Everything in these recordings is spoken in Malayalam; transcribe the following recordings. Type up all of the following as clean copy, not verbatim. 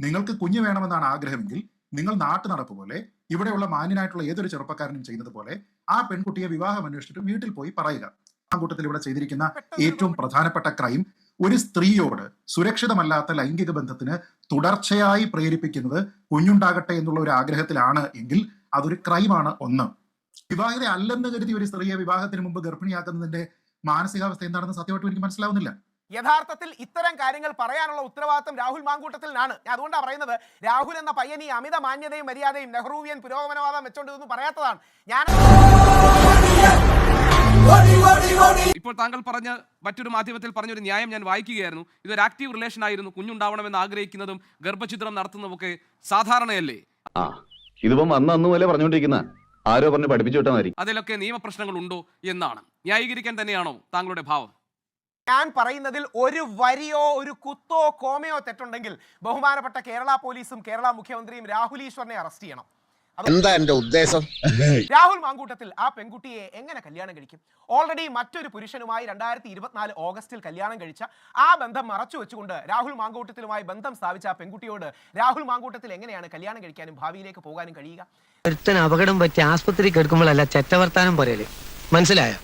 നിങ്ങൾക്ക് കുഞ്ഞ് വേണമെന്നാണ് ആഗ്രഹമെങ്കിൽ നിങ്ങൾ നാട്ടു നടപ്പ് പോലെ ഇവിടെയുള്ള മാന്യനായിട്ടുള്ള ഏതൊരു ചെറുപ്പക്കാരനും ചെയ്യുന്നത് പോലെ ആ പെൺകുട്ടിയെ വിവാഹം അന്വേഷിച്ചിട്ട് വീട്ടിൽ പോയി പറയുക. ആ കൂട്ടത്തിൽ ഇവിടെ ചെയ്തിരിക്കുന്ന ഏറ്റവും പ്രധാനപ്പെട്ട ക്രൈം ഒരു സ്ത്രീയോട് സുരക്ഷിതമല്ലാത്ത ലൈംഗിക ബന്ധത്തിന് തുടർച്ചയായി പ്രേരിപ്പിക്കുന്നത് കുഞ്ഞുണ്ടാകട്ടെ എന്നുള്ള ഒരു ആഗ്രഹത്തിലാണ് എങ്കിൽ അതൊരു ക്രൈമാണ്. ഒന്ന്, വിവാഹിത അല്ലെന്ന് കരുതി ഒരു സ്ത്രീയെ വിവാഹത്തിന് മുമ്പ് ഗർഭിണിയാക്കുന്നതിന്റെ മാനസികാവസ്ഥ എന്താണെന്ന് സത്യമായിട്ടും എനിക്ക് മനസ്സിലാവുന്നില്ല. യഥാർത്ഥത്തിൽ ഇത്തരം കാര്യങ്ങൾ പറയാനുള്ള ഉത്തരവാദിത്വം രാഹുൽ മാങ്കൂട്ടത്തിലാണ്. ഞാൻ അതുകൊണ്ടാണ് പറയുന്നത്, രാഹുൽ എന്ന പയ്യൻ ഈ അമിത മാന്യതയും മര്യാദയും നെഹ്റുവിയൻ പുരോഗമനവാദം വെച്ചോണ്ടിരുന്നു പറയാത്തതാണ്. ഞാൻ ഇപ്പോൾ താങ്കൾ പറഞ്ഞ മറ്റൊരു മാധ്യമത്തിൽ പറഞ്ഞൊരു ന്യായം ഞാൻ വായിക്കുകയായിരുന്നു. ഇതൊരു ആക്റ്റീവ് റിലേഷൻ ആയിരുന്നു, കുഞ്ഞുണ്ടാവണമെന്ന് ആഗ്രഹിക്കുന്നതും ഗർഭഛിദ്രം നടത്തുന്നതുമൊക്കെ സാധാരണയല്ലേ? ഇതിപ്പം അന്ന് പോലെ പറഞ്ഞുകൊണ്ടിരിക്കുന്ന ആരോ പറഞ്ഞ് പഠിപ്പിച്ചു വിട്ടാൽ മതി. അതിലൊക്കെ നിയമപ്രശ്നങ്ങൾ ഉണ്ടോ എന്നാണ് ന്യായീകരിക്കാൻ തന്നെയാണോ താങ്കളുടെ ഭാവം? ഞാൻ പറയുന്നതിൽ ഒരു വരിയോ ഒരു കുത്തോ കോമയോ തെറ്റുണ്ടെങ്കിൽ ബഹുമാനപ്പെട്ട കേരള പോലീസും കേരള മുഖ്യമന്ത്രിയും രാഹുൽ ഈശ്വറിനെ അറസ്റ്റ് ചെയ്യണം. എന്താ എന്റെ ഉദ്ദേശം? രാഹുൽ മാങ്കൂട്ടത്തിൽ ആ പെൺകുട്ടിയെ എങ്ങനെ കല്യാണം കഴിക്കും? ഓൾറെഡി മറ്റൊരു പുരുഷനുമായി 2024 ഓഗസ്റ്റിൽ കല്യാണം കഴിച്ച ആ ബന്ധം മറച്ചു വെച്ചുകൊണ്ട് രാഹുൽ മാങ്കൂട്ടത്തിലുമായി ബന്ധം സ്ഥാപിച്ച ആ പെൺകുട്ടിയോട് രാഹുൽ മാങ്കൂട്ടത്തിൽ എങ്ങനെയാണ് കല്യാണം കഴിക്കാനും ഭാവിയിലേക്ക് പോകാനും കഴിയുക? ഒരുത്തൻ അപകടം പറ്റി ആസ്പത്രി കിടക്കുമ്പോഴല്ല ചെറ്റവർത്താനം പോരല്ലേ, മനസ്സിലായോ?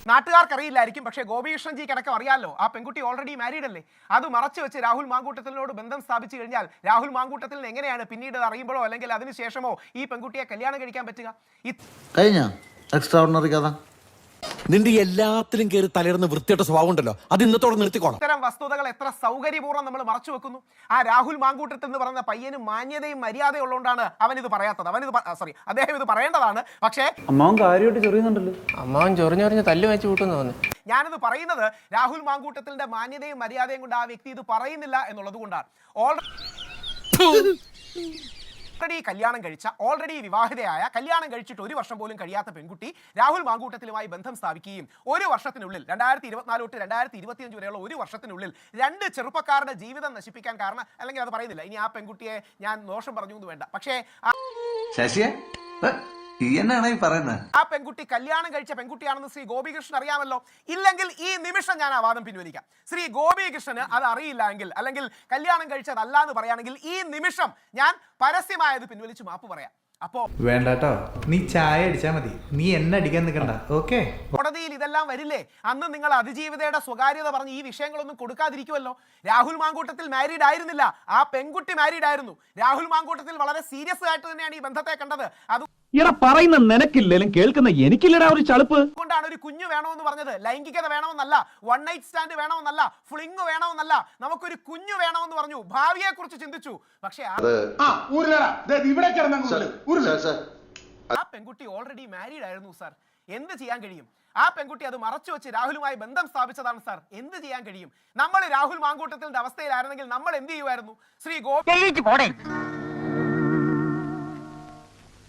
നാട്ടുകാർക്കറിയില്ലായിരിക്കും, പക്ഷേ ഗോപികൃഷ്ണൻജിക്ക് അടക്കം അറിയാമല്ലോ. ആ പെൺകുട്ടി ഓൾറെഡി മാരീഡ് അല്ലേ? അത് മറച്ചു വെച്ച് രാഹുൽ മാങ്കൂട്ടത്തിനോട് ബന്ധം സ്ഥാപിച്ചു കഴിഞ്ഞാൽ രാഹുൽ മാങ്കൂട്ടത്തിൽ എങ്ങനെയാണ് പിന്നീട് അറിയുമ്പോഴോ അല്ലെങ്കിൽ അതിനുശേഷമോ ഈ പെൺകുട്ടിയെ കല്യാണം കഴിക്കാൻ പറ്റുക? കഴിഞ്ഞ എക്സ്ട്രാ ഓർഡിനറി കഥ നിന്റെ എല്ലാത്തിലും കയറി തലയിടുന്ന വൃത്തിയുടെ സ്വഭാവം ഉണ്ടല്ലോ, അത് ഇന്നത്തോടെ നിർത്തിക്കോണം. ഇത്തരം വസ്തുതകൾ എത്ര സൗകര്യപൂർവ്വം നമ്മൾ മറച്ചു വെക്കുന്നു. ആ രാഹുൽ മാങ്കൂട്ടത്തിൽ എന്ന് പറയുന്ന പയ്യന് മാന്യതയും മര്യാദയും ഉള്ളതുകൊണ്ടാണ് അവൻ ഇത് പറയാത്തത്. അദ്ദേഹം ഇത് പറയേണ്ടതാണ്. പക്ഷേ അമ്മാവൻ കാര്യമായിട്ട് ചൊറിയുന്നുണ്ടല്ലോ. അമ്മാവൻ ചൊറിഞ്ഞൊറിഞ്ഞ് തല്ലു വെച്ച് കൂട്ടുന്നു തോന്നുന്നു. ഞാനിത് പറയുന്നത് രാഹുൽ മാങ്കൂട്ടത്തിന്റെ മാന്യതയും മര്യാദയും കൊണ്ട് ആ വ്യക്തി ഇത് പറയുന്നില്ല എന്നുള്ളത് കൊണ്ടാണ്. ഓൾറെഡി കല്യാണം കഴിച്ച, ഓൾറെഡി വിവാഹിതയായ, കല്യാണം കഴിച്ചിട്ട് 1 വർഷം പോലും കഴിയാത്ത പെൺകുട്ടി രാഹുൽ മാങ്കൂട്ടത്തിലുമായി ബന്ധം സ്ഥാപിക്കുകയും 1 വർഷത്തിനുള്ളിൽ 2024 തൊട്ട് 2025 വരെയുള്ള 1 വർഷത്തിനുള്ളിൽ 2 ചെറുപ്പക്കാരുടെ ജീവിതം നശിപ്പിക്കാൻ കാരണം, അല്ലെങ്കിൽ അത് പറയുന്നില്ല, ഇനി ആ പെൺകുട്ടിയെ ഞാൻ ദോഷം പറഞ്ഞു എന്ന് വേണ്ട, പക്ഷേ ആ പെൺകുട്ടി കല്യാണം കഴിച്ച പെൺകുട്ടിയാണെന്ന് ശ്രീ ഗോപികൃഷ്ണൻ അറിയാമല്ലോ. ഇല്ലെങ്കിൽ ഈ നിമിഷം ഞാൻ ആ വാദം പിൻവലിക്കാം. ശ്രീ ഗോപികൃഷ്ണന് അത് അറിയില്ല എങ്കിൽ, അല്ലെങ്കിൽ കല്യാണം കഴിച്ചതല്ല എന്ന് പറയുകയാണെങ്കിൽ ഈ നിമിഷം ഞാൻ പരസ്യമായത് പിൻവലിച്ച് മാപ്പ് പറയാം. അപ്പോ വേണ്ടട്ടോ, നീ ചായ അടിച്ചാ മതി, നീ എന്നെ അടിക്കാൻ നിൽക്കണ്ട. ഓക്കെ, കോടതിയിൽ ഇതെല്ലാം വരില്ലേ? അന്ന് നിങ്ങൾ അതിജീവിതയുടെ സ്വകാര്യത പറഞ്ഞ് ഈ വിഷയങ്ങളൊന്നും കൊടുക്കാതിരിക്കുമല്ലോ. രാഹുൽ മാങ്കൂട്ടത്തിൽ മാരീഡ് ആയിരുന്നില്ല, ആ പെൺകുട്ടി മാരീഡ് ആയിരുന്നു. രാഹുൽ മാങ്കൂട്ടത്തിൽ വളരെ സീരിയസ് ആയിട്ട് തന്നെയാണ് ഈ ബന്ധത്തെ കണ്ടത്. അത് പറയുന്ന നിനക്കില്ലേലും കേൾക്കുന്ന എനിക്കില്ലടാ ഒരു ചളുപ്പ്. അതുകൊണ്ടാണ് ഒരു കുഞ്ഞു വേണമെന്ന് പറഞ്ഞത്. ലൈംഗികത വേണമെന്നല്ല, വൺ നൈറ്റ് സ്റ്റാൻഡ് വേണമെന്നല്ല, ഫ്ലിങ് വേണമെന്നല്ല, നമുക്കൊരു കുഞ്ഞു വേണമെന്ന് പറഞ്ഞു. ഭാവിയെ കുറിച്ച് ചിന്തിച്ചു. പക്ഷേ ആ പെൺകുട്ടി ഓൾറെഡി മാരീഡ് ആയിരുന്നു സാർ. എന്ത് ചെയ്യാൻ കഴിയും? ആ പെൺകുട്ടി അത് മറച്ചു വെച്ച് രാഹുലുമായി ബന്ധം സ്ഥാപിച്ചതാണ് സാർ. എന്ത് ചെയ്യാൻ കഴിയും? നമ്മൾ രാഹുൽ മാങ്കൂട്ടത്തിന്റെ അവസ്ഥയിലായിരുന്നെങ്കിൽ നമ്മൾ എന്ത് ചെയ്യുമായിരുന്നു? ശ്രീ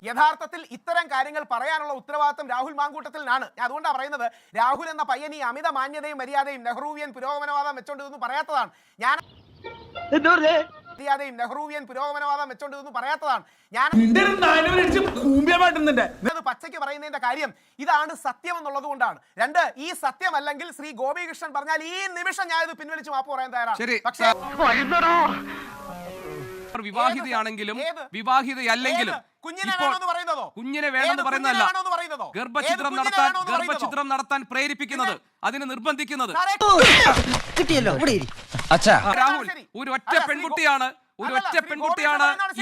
യഥാർത്ഥത്തിൽ ഇത്തരം കാര്യങ്ങൾ പറയാനുള്ള ഉത്തരവാദിത്വം രാഹുൽ മാങ്കൂട്ടത്തിലാണ്. ഞാൻ അതുകൊണ്ടാണ് പറയുന്നത്, രാഹുൽ എന്ന പയ്യൻ ഈ അമിത മാന്യതയും മര്യാദയും നെഹ്റുവിയൻ പുരോഗമനവാദം വെച്ചോണ്ടിരുന്നു പറയാത്തതാണ്. ഞാൻ മര്യാദയും നെഹ്റുവിയൻ പുരോഗമനവാദം വെച്ചോണ്ടിരുന്നു പറയാത്തതാണ്. ഞാൻ പച്ചയ്ക്ക് പറയുന്നതിന്റെ കാര്യം ഇതാണ്, സത്യം എന്നുള്ളത് കൊണ്ടാണ്. 2, ഈ സത്യം അല്ലെങ്കിൽ ശ്രീ ഗോപികൃഷ്ണൻ പറഞ്ഞാൽ ഈ നിമിഷം ഞാൻ ഇത് പിൻവലിച്ച് മാപ്പ് പറയാൻ തയ്യാറാണ്. പക്ഷേ വിവാഹിതയാണെങ്കിലും വിവാഹിതയല്ലെങ്കിലും കുഞ്ഞിനെ വേണമെന്ന് പറയുന്നതല്ല, ഗർഭഛിദ്രം നടത്താൻ പ്രേരിപ്പിക്കുന്നത്, അതിന് നിർബന്ധിക്കുന്നത്. രാഹുൽ ഒരു ഒറ്റ പെൺകുട്ടിയാണ്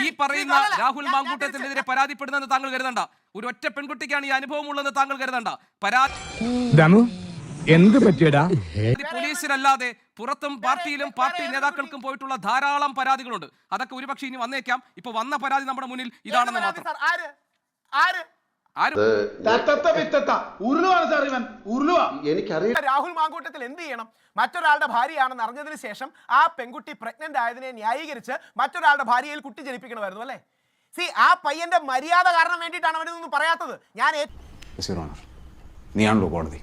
ഈ പറയുന്ന രാഹുൽ മാങ്കൂട്ടത്തിനെതിരെ പരാതിപ്പെടുന്നതെന്ന് താങ്കൾ കരുതണ്ട. ഒരു ഒറ്റ പെൺകുട്ടിക്കാണ് ഈ അനുഭവം ഉള്ളതെന്ന് താങ്കൾ കരുതണ്ട. എന്ത് പറ്റിയടാ? പോലീസിനല്ലാതെ പുറത്തും പാർട്ടിയിലും പാർട്ടി നേതാക്കൾക്കും പോയിട്ടുള്ള ധാരാളം പരാതികളുണ്ട്. അതൊക്കെ ഒരുപക്ഷെ ഇനി വന്നേക്കാം. ഇപ്പൊ വന്ന പരാതി നമ്മുടെ മുന്നിൽ ഇതാണെന്ന് മാത്രം. രാഹുൽ മാങ്കൂട്ടത്തിൽ എന്ത് ചെയ്യണം? മറ്റൊരാളുടെ ഭാര്യയാണെന്ന് അറിഞ്ഞതിന് ശേഷം ആ പെൺകുട്ടി പ്രഗ്നന്റ് ആയതിനെ ന്യായീകരിച്ച് മറ്റൊരാളുടെ ഭാര്യയിൽ കുട്ടി ജനിപ്പിക്കണമായിരുന്നു അല്ലേ? ആ പയ്യന്റെ മര്യാദ കാരണം വേണ്ടിയിട്ടാണ് അവനൊന്നും പറയാത്തത്. നീയാണല്ലോ കോടതി.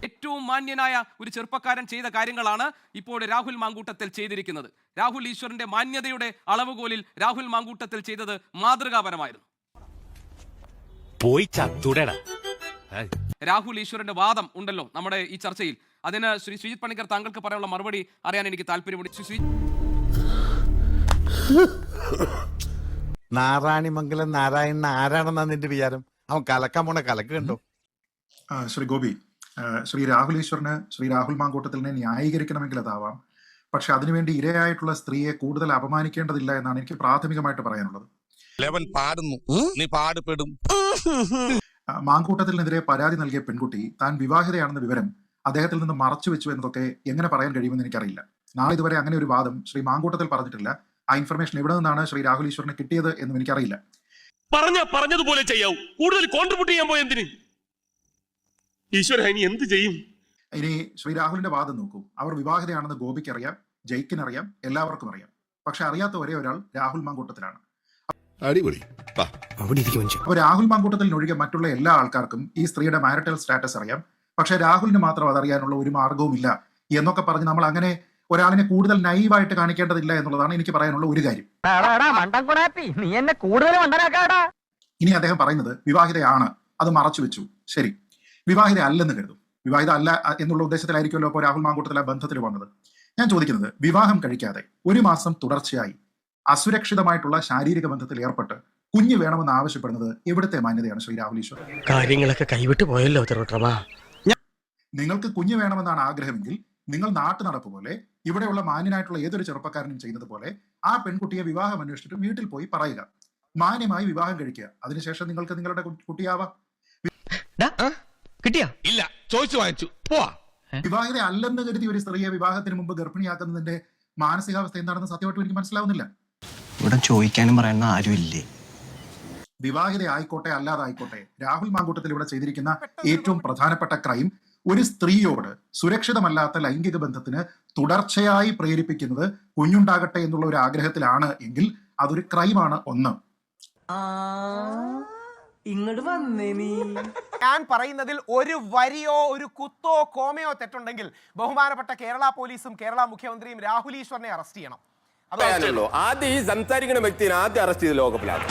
ഏറ്റവും മാന്യനായ ഒരു ചെറുപ്പക്കാരൻ ചെയ്ത കാര്യങ്ങളാണ് ഇപ്പോൾ രാഹുൽ മാങ്കൂട്ടത്തിൽ ചെയ്തിരിക്കുന്നത്. രാഹുൽ ഈശ്വറിന്റെ മാന്യതയുടെ അളവുകോലിൽ രാഹുൽ മാങ്കൂട്ടത്തിൽ ചെയ്തത് മാതൃകാപരമായിരുന്നു. രാഹുൽ ഈശ്വറിന്റെ വാദം ഉണ്ടല്ലോ നമ്മുടെ ഈ ചർച്ചയിൽ, അതിന് ശ്രീ ശ്രീജിത്ത് പണിക്കർ താങ്കൾക്ക് പറയാനുള്ള മറുപടി അറിയാൻ എനിക്ക് താല്പര്യമുണ്ട്. നാരായണിമംഗലം നാരായണൻ ആരാണെന്നാ നിന്റെ വിചാരം? അവൻ കലക്കാൻ പോണ കലക്ക് കണ്ടോ? ശ്രീ ഗോപി, ശ്രീ രാഹുൽ ഈശ്വറിന് ശ്രീ രാഹുൽ മാങ്കൂട്ടത്തിലിനെ ന്യായീകരിക്കണമെങ്കിൽ അതാവാം. പക്ഷെ അതിനുവേണ്ടി ഇരയായിട്ടുള്ള സ്ത്രീയെ കൂടുതൽ അപമാനിക്കേണ്ടതില്ല എന്നാണ് എനിക്ക് പ്രാഥമികമായിട്ട് പറയാനുള്ളത്. നീ പാടുപെടും. മാങ്കൂട്ടത്തിനെതിരെ പരാതി നൽകിയ പെൺകുട്ടി താൻ വിവാഹിതയാണെന്ന വിവരം അദ്ദേഹത്തിൽ നിന്ന് മറച്ചു വെച്ചു എന്നതൊക്കെ എങ്ങനെ പറയാൻ കഴിയുമെന്ന് എനിക്കറിയില്ല. നാളെ ഇതുവരെ അങ്ങനെ ഒരു വാദം ശ്രീ മാങ്കൂട്ടത്തിൽ പറഞ്ഞിട്ടില്ല. ആ ഇൻഫർമേഷൻ എവിടെ നിന്നാണ് ശ്രീ രാഹുൽ ഈശ്വറിന് കിട്ടിയത് എന്നും എനിക്കറിയില്ല. പറഞ്ഞതുപോലെ ചെയ്യാവൂ. കൂടുതൽ കോൺട്രിബ്യൂട്ട് ചെയ്യാൻ പോയ എന്തിന്? ഈശ്വര, ഇനി എന്ത് ചെയ്യും? ഇനി ശ്രീ രാഹുലിന്റെ വാദം നോക്കൂ. അവർ വിവാഹിതയാണെന്ന് ഗോപിക്കറിയാം, ജയിക്കിനറിയാം, എല്ലാവർക്കും അറിയാം. പക്ഷെ അറിയാത്ത ഒരേ ഒരാൾ രാഹുൽ മാങ്കൂട്ടത്തിലാണ്. അടിപൊളി. അപ്പൊ രാഹുൽ മാങ്കൂട്ടത്തിനൊഴികെ മറ്റുള്ള എല്ലാ ആൾക്കാർക്കും ഈ സ്ത്രീയുടെ മാരിറ്റൽ സ്റ്റാറ്റസ് അറിയാം. പക്ഷെ രാഹുലിന് മാത്രം അതറിയാനുള്ള ഒരു മാർഗവും ഇല്ല എന്നൊക്കെ പറഞ്ഞ് നമ്മൾ അങ്ങനെ ഒരാളിനെ കൂടുതൽ നൈവായിട്ട് കാണിക്കേണ്ടതില്ല എന്നുള്ളതാണ് എനിക്ക് പറയാനുള്ള ഒരു കാര്യം. ഇനി അദ്ദേഹം പറയുന്നത് വിവാഹിതയാണ്, അത് മറച്ചു വെച്ചു. ശരി, വിവാഹിത അല്ലെന്ന് കരുതും. വിവാഹിത അല്ല എന്നുള്ള ഉദ്ദേശത്തിലായിരിക്കുമല്ലോ ഇപ്പോൾ രാഹുൽ മാങ്കൂട്ടത്തിൽ ആ ബന്ധത്തിൽ വന്നത്. ഞാൻ ചോദിക്കുന്നത്, വിവാഹം കഴിക്കാതെ 1 മാസം തുടർച്ചയായി അസുരക്ഷിതമായിട്ടുള്ള ശാരീരിക ബന്ധത്തിൽ ഏർപ്പെട്ട് കുഞ്ഞ് വേണമെന്ന് ആവശ്യപ്പെടുന്നത് എവിടുത്തെ മാന്യതയാണ് ശ്രീ രാഹുൽ ഈശ്വർ? കാര്യങ്ങളൊക്കെ കൈവിട്ട് പോയല്ലോ. നിങ്ങൾക്ക് കുഞ്ഞ് വേണമെന്നാണ് ആഗ്രഹമെങ്കിൽ നിങ്ങൾ നാട്ടു നടപ്പ് പോലെ ഇവിടെയുള്ള മാന്യനായിട്ടുള്ള ഏതൊരു ചെറുപ്പക്കാരനും ചെയ്യുന്നത് പോലെ ആ പെൺകുട്ടിയെ വിവാഹം അന്വേഷിച്ചിട്ട് വീട്ടിൽ പോയി പറയുക, മാന്യമായി വിവാഹം കഴിക്കുക. അതിനുശേഷം നിങ്ങൾക്ക് നിങ്ങളുടെ കുട്ടിയാവാം. കിട്ടിയാ? ഇല്ല, ചോദിച്ചു വാങ്ങിച്ചു. പോവാ. വിവാഹിത അല്ലെന്ന് കരുതി ഒരു സ്ത്രീയെ വിവാഹത്തിന് മുമ്പ് ഗർഭിണിയാക്കുന്നതിന്റെ മാനസികാവസ്ഥ എന്താണെന്ന് സത്യമായിട്ടും എനിക്ക് മനസ്സിലാവുന്നില്ല. ഇവിടെ ചോദിക്കാനും പറയാനും ആരുമില്ലേ? വിവാഹിത ആയിക്കോട്ടെ അല്ലാതായിക്കോട്ടെ, രാഹുൽ മാങ്കൂട്ടത്തിൽ ഇവിടെ ചെയ്തിരിക്കുന്ന ഏറ്റവും പ്രധാനപ്പെട്ട ക്രൈം ഒരു സ്ത്രീയോട് സുരക്ഷിതമല്ലാത്ത ലൈംഗിക ബന്ധത്തിന് തുടർച്ചയായി പ്രേരിപ്പിക്കുന്നത് കുഞ്ഞുണ്ടാകട്ടെ എന്നുള്ള ഒരു ആഗ്രഹത്തിലാണ് എങ്കിൽ അതൊരു ക്രൈമാണ്. ഒന്ന്, ഇങ്ങോട്ട് വന്നേ നീ. ഞാൻ പറയുന്നതിൽ ഒരു വരിയോ ഒരു കുത്തോ കോമയോ തെറ്റുണ്ടെങ്കിൽ ബഹുമാനപ്പെട്ട കേരള പോലീസും കേരള മുഖ്യമന്ത്രിയും രാഹുൽ ഈശ്വറിനെ അറസ്റ്റ് ചെയ്യണം. ആദ്യം ഈ സംസാരിക്കുന്ന വ്യക്തിനെ ആദ്യം അറസ്റ്റ് ചെയ്ത് ലോകപ്പിലാണ്.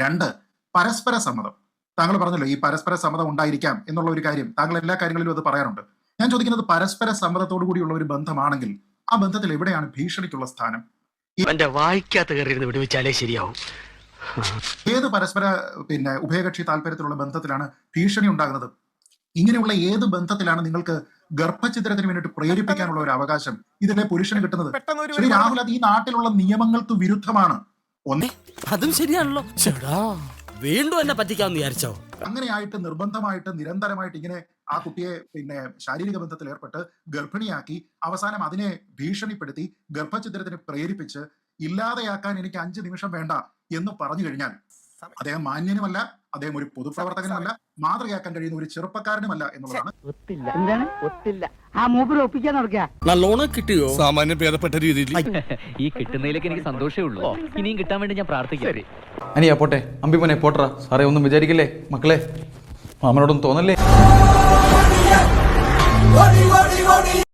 2, പരസ്പര സമ്മതം. താങ്കൾ പറഞ്ഞല്ലോ ഈ പരസ്പര സമ്മതം ഉണ്ടായിരിക്കാം എന്നുള്ള ഒരു കാര്യം. താങ്കൾ എല്ലാ കാര്യങ്ങളിലും അത് പറയാറുണ്ട്. ഞാൻ ചോദിക്കുന്നത്, പരസ്പര സമ്മതത്തോടു കൂടിയുള്ള ഒരു ബന്ധമാണെങ്കിൽ ആ ബന്ധത്തിൽ എവിടെയാണ് ഭീഷണിക്കുള്ള സ്ഥാനം? വായിക്കാത്ത കയറി വിടുവിച്ചാലേ ശരിയാവും. ഏത് പരസ്പര ഉഭയകക്ഷി താല്പര്യത്തിലുള്ള ബന്ധത്തിലാണ് ഭീഷണി ഉണ്ടാകുന്നത്? ഇങ്ങനെയുള്ള ഏത് ബന്ധത്തിലാണ് നിങ്ങൾക്ക് ഗർഭഛിദ്രത്തിന് വേണ്ടിയിട്ട് പ്രേരിപ്പിക്കാനുള്ള ഒരു അവകാശം ഇതിലെ പുരുഷന് കിട്ടുന്നത്? ശ്രീ രാഹുൽ, അത് ഈ നാട്ടിലുള്ള നിയമങ്ങൾക്ക് വിരുദ്ധമാണ്. അതും ശരിയാണല്ലോ. വീണ്ടും എന്നെ പറ്റിക്കാന്ന് വിചാരിച്ചോ? അങ്ങനെയായിട്ട് നിർബന്ധമായിട്ട് നിരന്തരമായിട്ട് ഇങ്ങനെ ആ കുട്ടിയെ ശാരീരിക ബന്ധത്തിൽ ഏർപ്പെട്ട് ഗർഭിണിയാക്കി അവസാനം അതിനെ ഭീഷണിപ്പെടുത്തി ഗർഭഛിദ്രത്തിന് പ്രേരിപ്പിച്ച് ഇല്ലാതെയാക്കാൻ എനിക്ക് 5 നിമിഷം വേണ്ട എന്ന് പറഞ്ഞു കഴിഞ്ഞാൽ അദ്ദേഹം മാന്യനുമല്ല, അദ്ദേഹം ഒരു പൊതുപ്രവർത്തകനുമല്ല, മാതൃകയാക്കാൻ കഴിയുന്ന ഒരു ചെറുപ്പക്കാരനുമല്ല എന്നുള്ളതാണ്. നല്ലോണം കിട്ടിയോ? സാമാന്യം ഭേദപ്പെട്ട രീതിയിൽ. ഈ കിട്ടുന്നതിലേക്ക് എനിക്ക് സന്തോഷമേ ഉള്ളൂ. ഇനിയും കിട്ടാൻ വേണ്ടി ഞാൻ പ്രാർത്ഥിക്കാം. അനിയാ പോട്ടെ, അമ്പിമോനെ പോട്ടറാ. സാറേ ഒന്നും വിചാരിക്കില്ലേ മക്കളെ, മാമനോടൊന്നും തോന്നല്ലേ?